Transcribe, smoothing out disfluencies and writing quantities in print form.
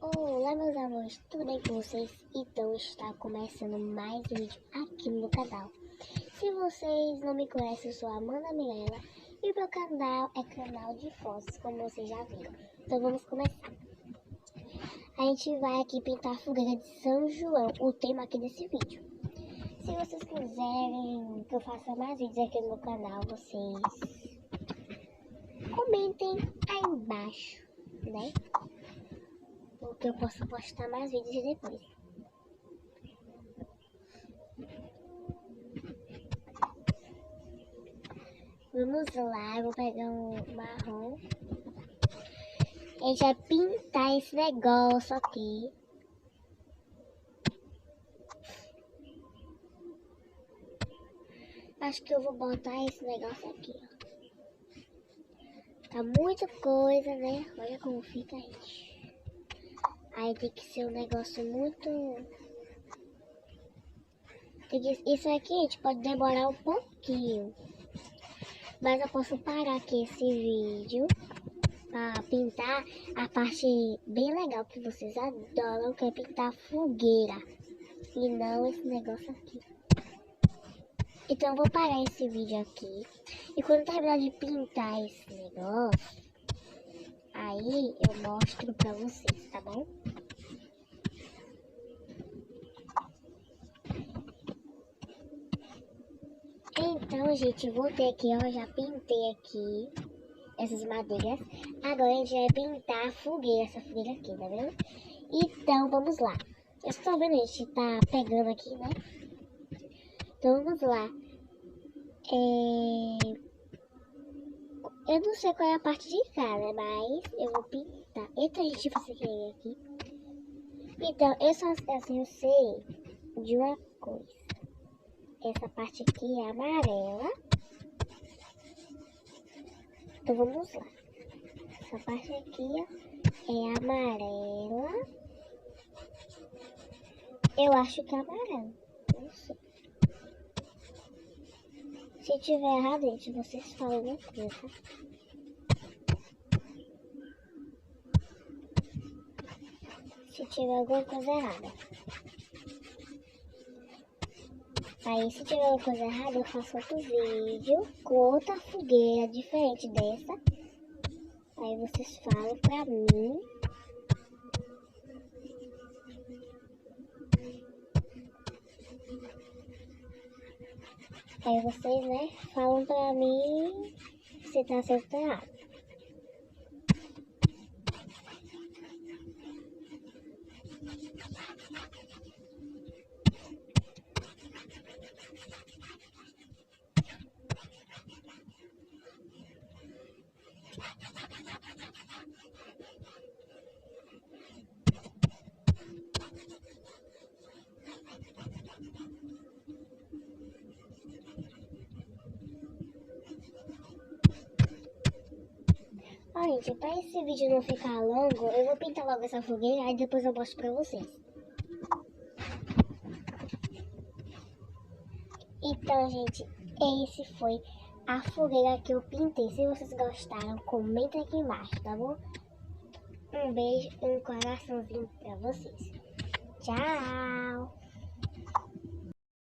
Olá meus amores, tudo bem com vocês? Então está começando mais um vídeo aqui no meu canal. Se vocês não me conhecem, eu sou a Amanda Mirella e o meu canal é canal de fotos, como vocês já viram. Então vamos começar. A gente vai aqui pintar a fogueira de São João, o tema aqui desse vídeo. Se vocês quiserem que eu faça mais vídeos aqui no meu canal, vocês comentem aí embaixo, né? Porque eu posso postar mais vídeos depois. Vamos lá, eu vou pegar um marrom. A gente vai pintar esse negócio aqui. Acho que eu vou botar esse negócio aqui, ó. Tá muita coisa, né? Olha como fica, gente. Aí tem que ser um negócio muito... Isso aqui, gente, pode demorar um pouquinho. Mas eu posso parar aqui esse vídeo para pintar a parte bem legal que vocês adoram, que é pintar a fogueira. E não esse negócio aqui. Então eu vou parar esse vídeo aqui. E quando terminar de pintar esse negócio, aí eu mostro pra vocês, tá bom? Então, gente, voltei aqui, ó. Já pintei aqui essas madeiras. Agora a gente vai pintar a fogueira, essa fogueira aqui, tá vendo? Então, vamos lá. Eu estou vendo, a gente tá pegando aqui, né? Então, vamos lá. Eu não sei qual é a parte de cá, né? Mas eu vou pintar. Eita, gente, você quer aqui. Então, eu só assim, eu sei de uma coisa. Essa parte aqui é amarela. Então, vamos lá. Essa parte aqui, ó, é amarela. Eu acho que é amarelo. Não sei. Se tiver errado, gente, vocês falam alguma coisa, tá? Se tiver alguma coisa errada. Aí, se tiver alguma coisa errada, eu faço outro vídeo com outra fogueira diferente dessa. Aí vocês falam pra mim. Aí vocês, né, falam pra mim se tá certo ou errado. Ó, gente, pra esse vídeo não ficar longo, eu vou pintar logo essa fogueira, aí depois eu mostro pra vocês. Então, gente, esse foi a fogueira que eu pintei. Se vocês gostaram, comenta aqui embaixo, tá bom? Um beijo e um coraçãozinho pra vocês. Tchau!